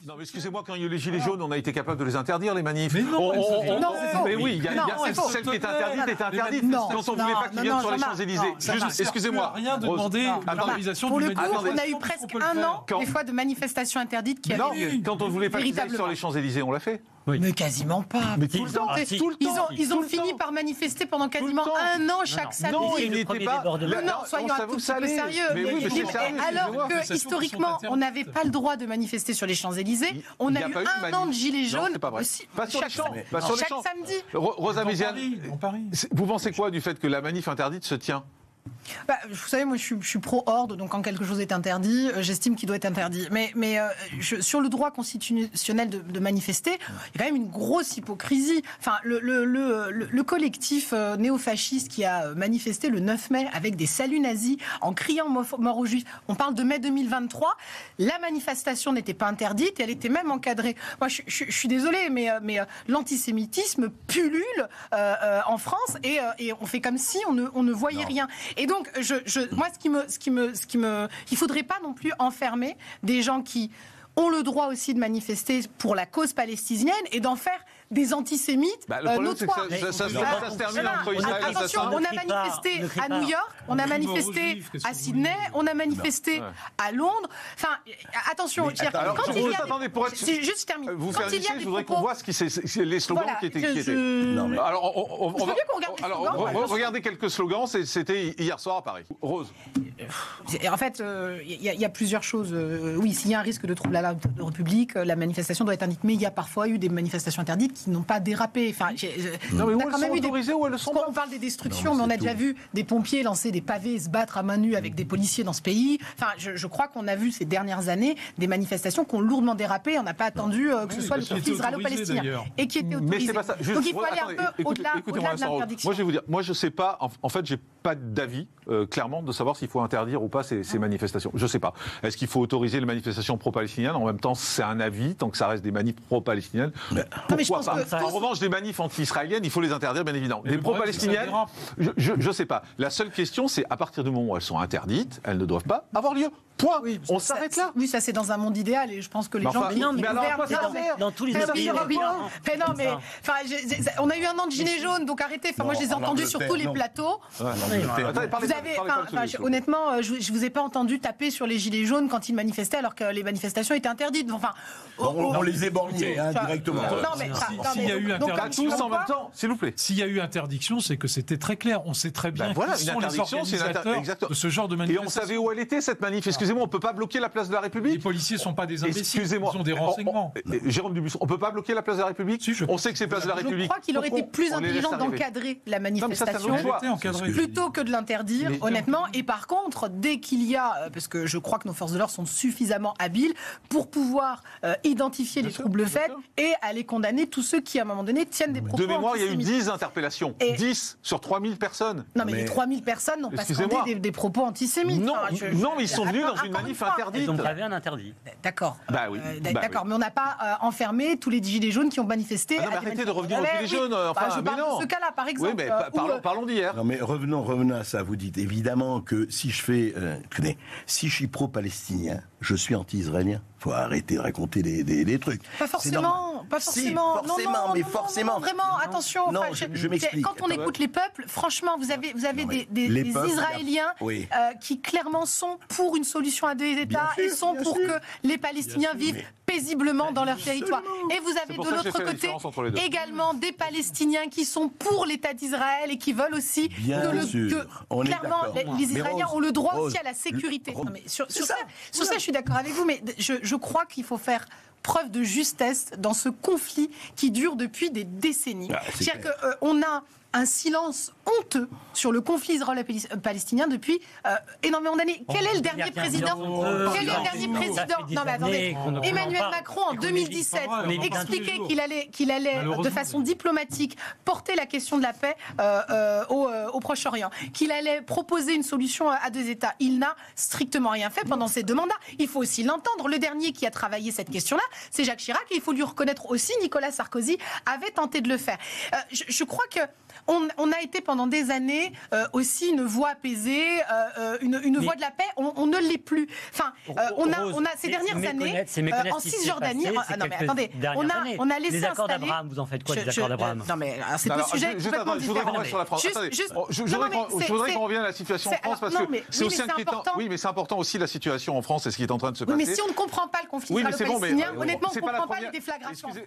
Non, mais excusez-moi, quand il y a eu les gilets jaunes, on a été capable de les interdire, les manifs. Mais non, mais oui, celle qui est interdite est interdite. Quand on ne voulait pas qu'ils viennent sur les Champs-Élysées. Juste, excusez-moi. Rien demander l'organisation pour du le coup, on a eu presque un an des fois de manifestations interdites qui Non, avaient lieu. quand on ne voulait pas qu'ils aillent sur les Champs-Élysées, on l'a fait. Oui. Mais quasiment pas. Mais tout le temps. Ils ont fini par manifester pendant quasiment un an chaque samedi. Non, ils n'étaient pas. Non, soyons un tout petit peu sérieux. Alors que historiquement, on n'avait pas le droit de manifester sur les Champs-Élysées. On a eu un an de gilets jaunes aussi. Pas sur les champs. Chaque samedi. Rosa Méziane, vous pensez quoi du fait que la manif interdite se tient ? Vous savez, moi, je suis pro-ordre, donc quand quelque chose est interdit, j'estime qu'il doit être interdit. Mais sur le droit constitutionnel de manifester, il y a quand même une grosse hypocrisie. Enfin, le collectif néofasciste qui a manifesté le 9 mai avec des saluts nazis en criant mort aux Juifs, on parle de mai 2023, la manifestation n'était pas interdite et elle était même encadrée. Moi, je suis désolée, mais l'antisémitisme pullule en France et on fait comme si on ne voyait rien. Et donc, moi, il faudrait pas non plus enfermer des gens qui ont le droit aussi de manifester pour la cause palestinienne et d'en faire des antisémites notoires. Ça se termine entre Israël et attention, on a manifesté à New York, on a manifesté à Sydney, on a manifesté à Londres. Enfin, attention, quand il y a... Attendez, pour être... Juste, je termine. Vous faire je voudrais qu'on voit les slogans qui étaient... Alors, regardez quelques slogans, c'était hier soir à Paris. Rose. En fait, il y a plusieurs choses. Oui, s'il y a un risque de trouble à l'ordre public, la manifestation doit être interdite. Mais il y a parfois eu des manifestations interdites qui n'ont pas dérapé. Enfin, non, mais où elles sont autorisées, où elles le sont pas. On parle des destructions, mais on a déjà vu des pompiers lancer des pavés et se battre à main nue avec des policiers dans ce pays. Enfin, je crois qu'on a vu ces dernières années des manifestations qui ont lourdement dérapé. On n'a pas attendu que ce soit le conflit israélo-palestinien. Et qui était autorisé. Mais c'est pas ça. Donc il faut aller un peu au-delà de l'interdiction. Moi, je vais vous dire, moi, je sais pas, en fait, j'ai pas d'avis, clairement, de savoir s'il faut interdire ou pas ces manifestations. Je sais pas. Est-ce qu'il faut autoriser les manifestations pro-palestiniennes ? En même temps, c'est un avis, tant que ça reste des manifs pro-palestiniennes. Pourquoi pas ? En revanche, des manifs anti-israéliennes, il faut les interdire, bien évidemment. Les pro-palestiniennes, je sais pas. La seule question, c'est à partir du moment où elles sont interdites, elles ne doivent pas avoir lieu. Point. Oui, on s'arrête là. Oui, ça c'est dans un monde idéal et je pense que les gens mais alors dans tous les pays. Mais non, mais on a eu un an de gilets jaunes, donc arrêtez. Enfin, moi, je les ai entendus sur tous les plateaux. Honnêtement, je vous ai pas entendu taper sur les gilets jaunes quand ils manifestaient alors que les manifestations étaient interdites. Enfin, on les éborgnait directement. Non, mais s'il y a eu interdiction, tous en même temps, s'il vous plaît. S'il y a eu interdiction, c'est que c'était très clair. On sait très bien qui sont les organisateurs de ce genre de manifestation. Et on savait où elle était cette manif. Excusez-moi, on peut pas bloquer la place de la République. Les policiers sont pas des imbéciles. Excusez-moi, ils ont des renseignements. Jérôme Dubuisson, on peut pas bloquer la place de la République. On sait que c'est place de la République. Je crois qu'il aurait été plus intelligent d'encadrer la manifestation plutôt que de l'interdire, honnêtement. Et par contre, dès qu'il y a, parce que je crois que nos forces de l'ordre sont suffisamment habiles pour pouvoir identifier les troubles faits et aller condamner tous ceux qui, à un moment donné, tiennent des propos antisémites. De mémoire, il y a eu 10 interpellations. 10 sur 3000 personnes. Non, mais les 3000 personnes n'ont pas scandé des propos antisémites. Non, mais ils sont venus dans une manif interdite. Donc il y avait un interdit. D'accord. Bah oui. D'accord, mais on n'a pas enfermé tous les gilets jaunes qui ont manifesté. Arrêtez de revenir aux gilets jaunes. Je parle de ce cas-là, par exemple. Oui, mais parlons d'hier. Non, mais revenons à ça. Vous dites évidemment que si je suis pro-palestinien, je suis anti-israélien. Faut arrêter de raconter des trucs. Pas forcément. Si, forcément, non, vraiment, attention. Non, je m'explique. Quand on écoute les peuples, franchement, vous avez des peuples, Israéliens qui clairement sont pour une solution à deux États et sont pour que les Palestiniens vivent paisiblement dans leur territoire. Et vous avez de l'autre côté également des Palestiniens qui sont pour l'État d'Israël et qui veulent aussi que clairement les Israéliens ont le droit aussi à la sécurité. Sur ça, je suis d'accord avec vous, mais je crois qu'il faut faire preuve de justesse dans ce conflit qui dure depuis des décennies. C'est-à-dire qu'on a un silence honteux sur le conflit israélo-palestinien depuis énormément d'années. Quel est le dernier président Non, mais attendez. Emmanuel Macron, en 2017, expliquait qu'il allait de façon diplomatique, porter la question de la paix au Proche-Orient, qu'il allait proposer une solution à deux États. Il n'a strictement rien fait pendant ces 2 mandats. Il faut aussi l'entendre. Le dernier qui a travaillé cette question-là, c'est Jacques Chirac, et il faut lui reconnaître aussi, Nicolas Sarkozy avait tenté de le faire. Je crois que on a été pendant des années aussi une voix apaisée, une voix de la paix. On ne l'est plus. Enfin, on a ces dernières années en Cisjordanie. Non mais attendez, on a laissé les accords installer. d'Abraham. Vous en faites quoi des accords d'Abraham? Non mais c'est deux sujets complètement différents. Je voudrais qu'on revienne à la situation en France parce que c'est aussi inquiétant. Oui, mais c'est important aussi la situation en France et ce qui est en train de se passer. Mais si on ne comprend pas le conflit israélo-palestinien, honnêtement, on ne comprend pas les déflagrations en France.